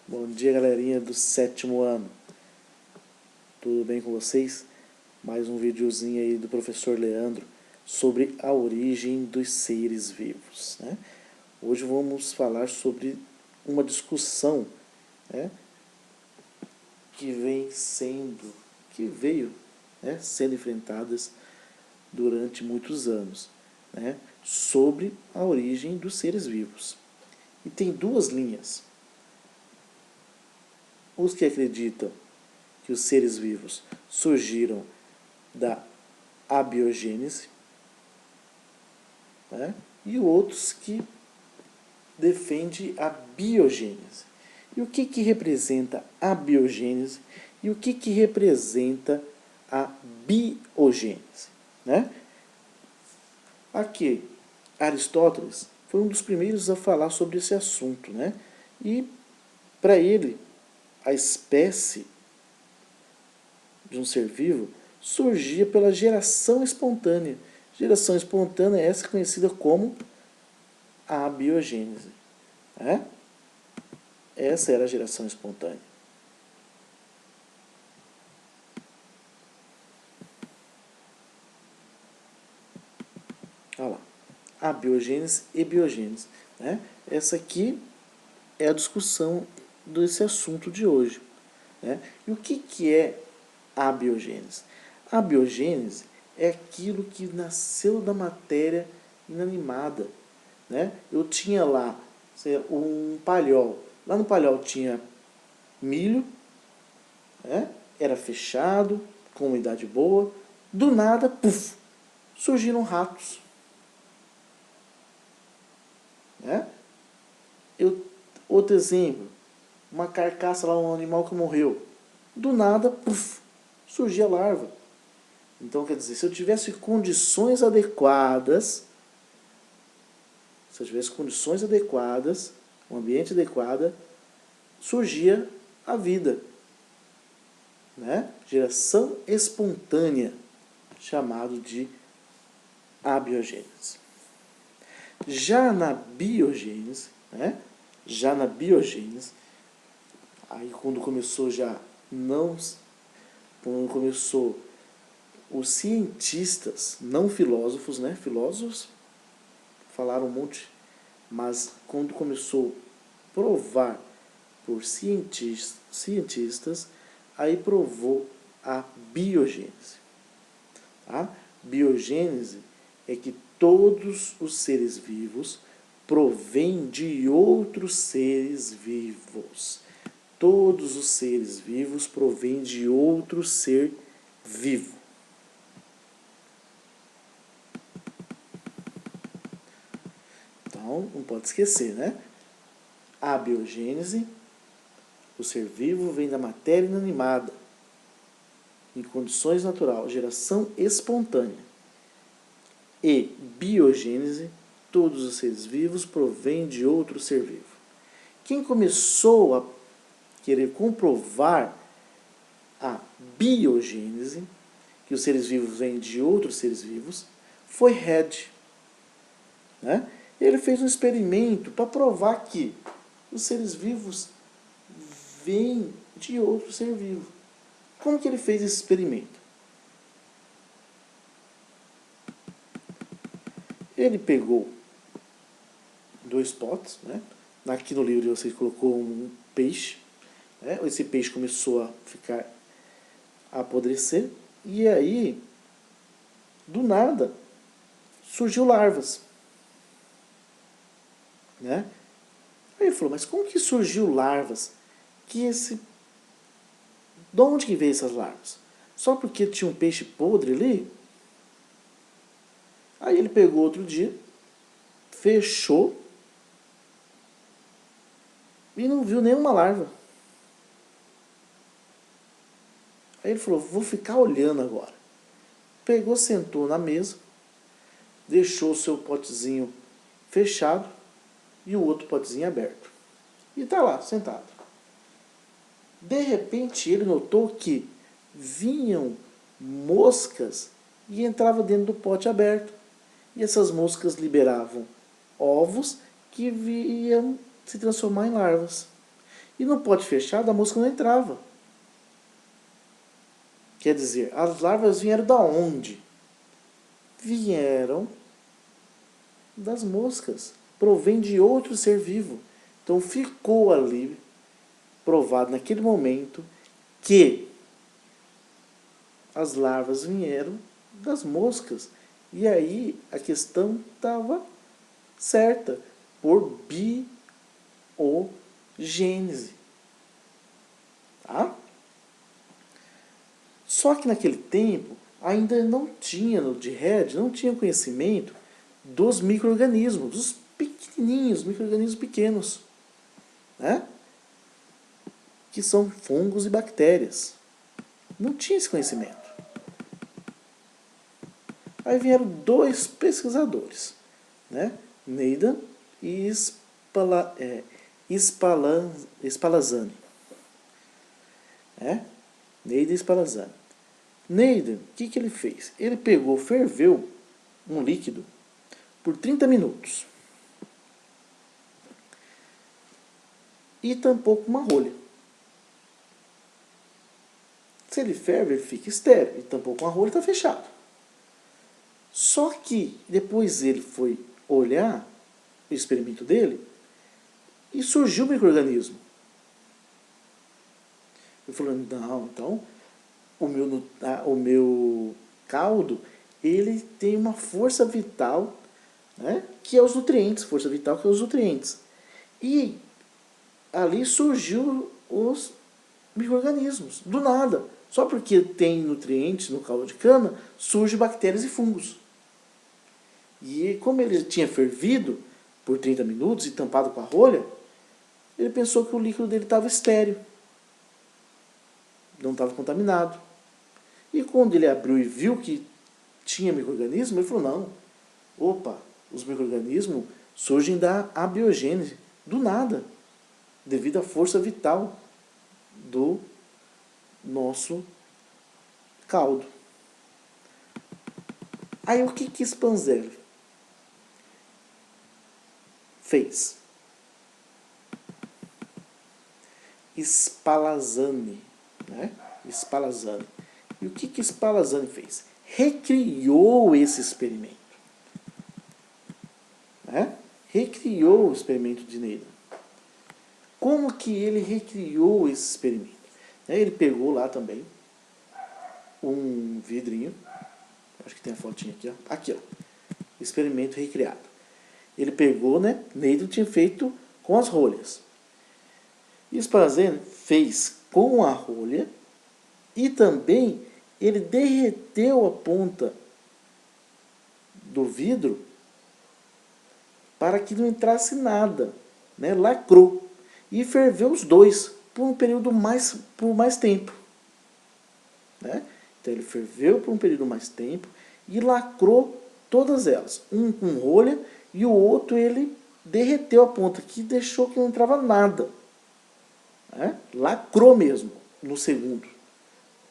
Bom dia, galerinha do 7º ano. Tudo bem com vocês? Mais um videozinho aí do professor Leandro sobre a origem dos seres vivos, né? Hoje vamos falar sobre uma discussão, né, que veio sendo enfrentadas durante muitos anos, né, sobre a origem dos seres vivos. E tem duas linhas. Os que acreditam que os seres vivos surgiram da abiogênese, né? E outros que defendem a biogênese. E o que representa a biogênese e o que representa a biogênese, né? Aqui, Aristóteles foi um dos primeiros a falar sobre esse assunto, né? E para ele, a espécie de um ser vivo surgia pela geração espontânea. Geração espontânea é essa conhecida como a abiogênese, né? Essa era a geração espontânea. Olha lá, abiogênese e biogênese, né? Essa aqui é a discussão desse assunto de hoje, né? E o que é a biogênese? A biogênese é aquilo que nasceu da matéria inanimada, né? Eu tinha lá um palhol. Lá no palhol tinha milho, né? Era fechado, com umidade boa. Do nada, puf, surgiram ratos, né? Outro exemplo, uma carcaça lá, um animal que morreu. Do nada, puf, surgia larva. Então, quer dizer, se eu tivesse condições adequadas, um ambiente adequado, surgia a vida, né? Geração espontânea, chamado de abiogênese. Já na biogênese, né? Aí quando começou os cientistas, não filósofos, né? Filósofos falaram um monte, mas quando começou a provar por cientistas, aí provou a biogênese. A biogênese é que todos os seres vivos provêm de outros seres vivos. Todos os seres vivos provêm de outro ser vivo. Então, não pode esquecer, né? A biogênese, o ser vivo vem da matéria inanimada, em condições naturais, geração espontânea. E biogênese, todos os seres vivos provêm de outro ser vivo. Quem começou a querer comprovar a biogênese, que os seres vivos vêm de outros seres vivos, foi Red, né? Ele fez um experimento para provar que os seres vivos vêm de outro ser vivo. Como que ele fez esse experimento? Ele pegou 2 potes, né? Aqui no livro você colocou um peixe, né? Esse peixe começou a apodrecer, e aí, do nada, surgiu larvas, né? Aí ele falou, mas como que surgiu larvas? De onde que veio essas larvas? Só porque tinha um peixe podre ali? Aí ele pegou outro dia, fechou e não viu nenhuma larva. Aí ele falou, vou ficar olhando agora. Pegou, sentou na mesa, deixou o seu potezinho fechado e o outro potezinho aberto. E está lá, sentado. De repente ele notou que vinham moscas e entravam dentro do pote aberto. E essas moscas liberavam ovos que iam se transformar em larvas. E no pote fechado a mosca não entrava. Quer dizer, as larvas vieram da onde? Vieram das moscas. Provém de outro ser vivo. Então ficou ali provado naquele momento que as larvas vieram das moscas. E aí a questão estava certa, por biogênese. Tá? Só que naquele tempo ainda não tinha, no DHED, não tinha conhecimento dos micro-organismos, dos pequenininhos, micro-organismos pequenos, né? Que são fungos e bactérias. Não tinha esse conhecimento. Aí vieram dois pesquisadores, né? Needham e Spallanzani. Needham e Spallanzani. Needham, o que ele fez? Ele pegou, ferveu um líquido por 30 minutos e tampou com uma rolha. Se ele ferve, ele fica estéril. Ele tampou com a rolha, está fechado. Só que depois ele foi olhar o experimento dele e surgiu um micro-organismo. Ele falou, não, então o meu caldo, ele tem uma força vital, né, que é os nutrientes, força vital que é os nutrientes. E ali surgiu os micro-organismos, do nada. Só porque tem nutrientes no caldo de cana, surgem bactérias e fungos. E como ele tinha fervido por 30 minutos e tampado com a rolha, ele pensou que o líquido dele estava estéril. Não estava contaminado. E quando ele abriu e viu que tinha micro-organismo, ele falou, não, opa, os micro-organismos surgem da abiogênese, do nada, devido à força vital do nosso caldo. Aí o que Spanzelli fez? Spallanzani, né? Spallanzani. E o que Spallanzani fez? Recriou esse experimento. Né? Recriou o experimento de Needham. Como que ele recriou esse experimento? Ele pegou lá também um vidrinho, acho que tem a fotinha aqui, ó. Aqui, ó, experimento recriado. Ele pegou, né, Needham tinha feito com as rolhas. E Spallanzani fez com a rolha e também ele derreteu a ponta do vidro para que não entrasse nada, né? Lacrou e ferveu os dois por um período por mais tempo, né? Então ele ferveu por um período mais tempo e lacrou todas elas, um com rolha e o outro ele derreteu a ponta, que deixou que não entrava nada, né? Lacrou mesmo no segundo,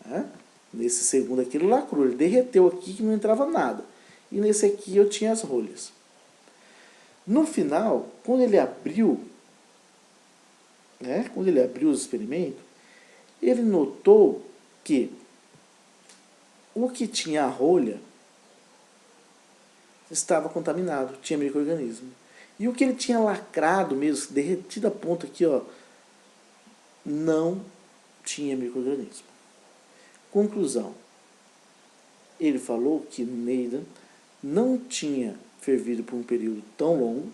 né? Nesse segundo aqui ele lacrou, ele derreteu aqui que não entrava nada, e nesse aqui eu tinha as rolhas. No final, quando ele abriu, né, quando ele abriu os experimentos, ele notou que o que tinha a rolha estava contaminado, tinha micro-organismo. E o que ele tinha lacrado mesmo, derretido a ponta aqui, ó, não tinha micro-organismo. Conclusão. Ele falou que Needham não tinha fervido por um período tão longo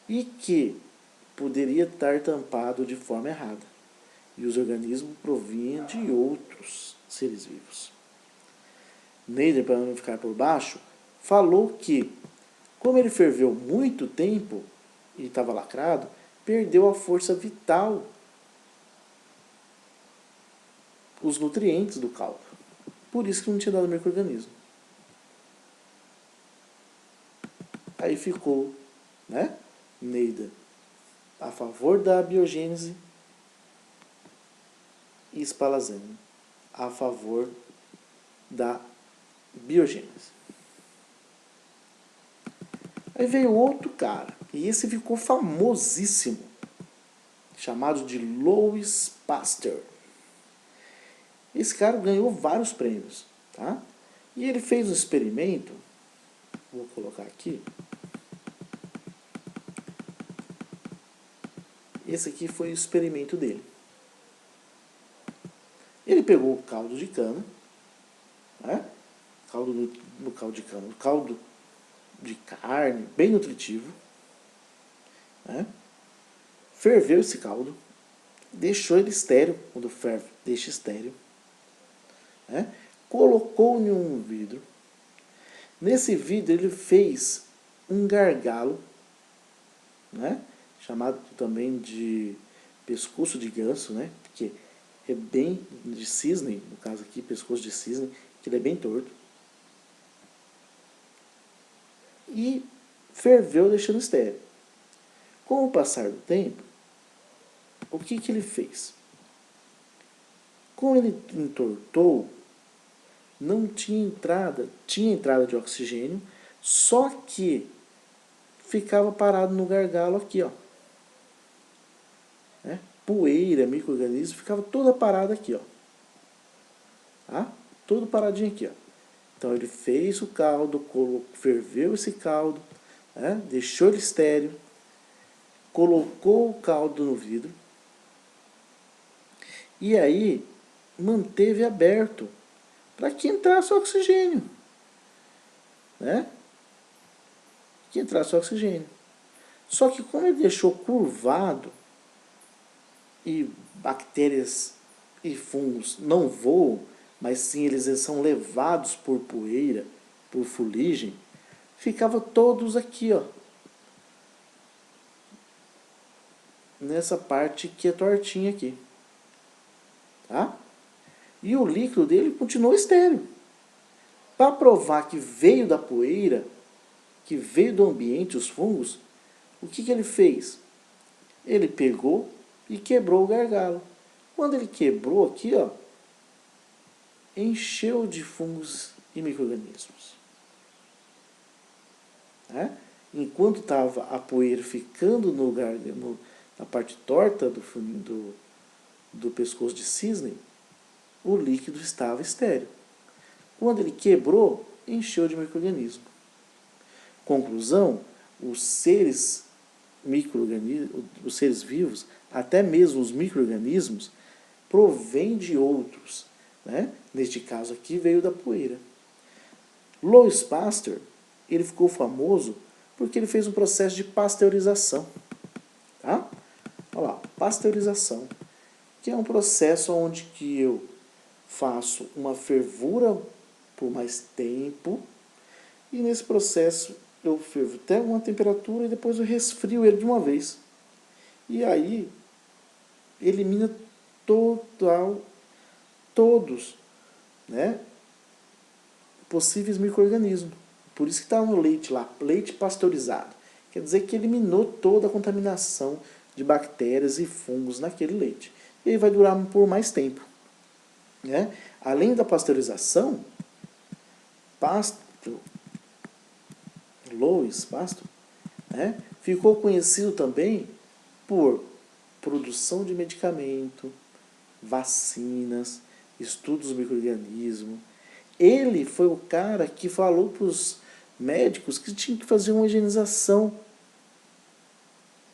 e que poderia estar tampado de forma errada. E os organismos provinham de outros seres vivos. Needham, para não ficar por baixo, falou que, como ele ferveu muito tempo e estava lacrado, perdeu a força vital, os nutrientes do caldo. Por isso que não tinha dado micro-organismo. Aí ficou, né, Needham a favor da biogênese e Spallanzani a favor da biogênese. Aí veio outro cara, e esse ficou famosíssimo, chamado de Louis Pasteur. Esse cara ganhou vários prêmios, tá? E ele fez um experimento, vou colocar aqui. Esse aqui foi o experimento dele. Ele pegou o caldo de cana, né? Caldo de cana, caldo de carne, bem nutritivo, né? Ferveu esse caldo, deixou ele estéril, quando ferve, deixa estéril, né? Colocou em um vidro. Nesse vidro ele fez um gargalo, né? Chamado também de pescoço de ganso, né? Porque é bem de cisne, no caso aqui, pescoço de cisne, que ele é bem torto. E ferveu deixando estéril. Com o passar do tempo, o que ele fez? Como ele entortou, não tinha entrada de oxigênio, só que ficava parado no gargalo aqui, ó. Né? Poeira, micro-organismo, ficava toda parada aqui, ó. Tá? Tudo paradinho aqui, ó. Então ele fez o caldo, ferveu esse caldo, né? Deixou ele estéril, colocou o caldo no vidro e aí manteve aberto para que entrasse oxigênio, né? Que entrasse oxigênio. Só que como ele deixou curvado e bactérias e fungos não voam, mas sim eles são levados por poeira, por fuligem, ficava todos aqui, ó, nessa parte que é tortinha aqui, tá? E o líquido dele continuou estéril. Para provar que veio da poeira, que veio do ambiente, os fungos, o que ele fez? Ele pegou e quebrou o gargalo. Quando ele quebrou aqui, ó, encheu de fungos e micro-organismos. Né? Enquanto estava a poeira ficando na parte torta do pescoço de cisne, o líquido estava estéril. Quando ele quebrou, encheu de micro-organismo. Conclusão, os seres vivos, até mesmo os micro-organismos, provêm de outros. Né? Neste caso aqui veio da poeira. Louis Pasteur, ele ficou famoso porque ele fez um processo de pasteurização. Tá? Olha lá, pasteurização, que é um processo onde que eu faço uma fervura por mais tempo e nesse processo eu fervo até uma temperatura e depois eu resfrio ele de uma vez. E aí elimina todos, né, possíveis micro-organismos. Por isso que está no leite lá, leite pasteurizado. Quer dizer que eliminou toda a contaminação de bactérias e fungos naquele leite. E aí vai durar por mais tempo. Né? Além da pasteurização, Louis Pasteur, né, ficou conhecido também por produção de medicamento, vacinas, estudos do micro-organismo. Ele foi o cara que falou para os médicos que tinham que fazer uma higienização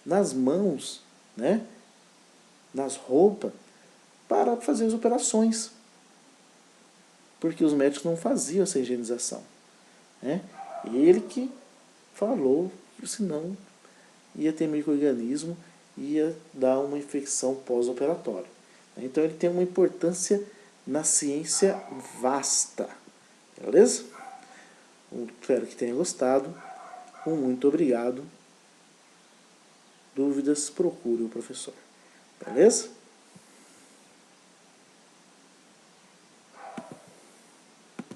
nas mãos, né, nas roupas, para fazer as operações. Porque os médicos não faziam essa higienização. Né? Ele que falou que senão ia ter micro-organismo e ia dar uma infecção pós-operatória. Então ele tem uma importância na ciência vasta. Beleza? Espero que tenha gostado. Muito obrigado. Dúvidas, procure o professor. Beleza?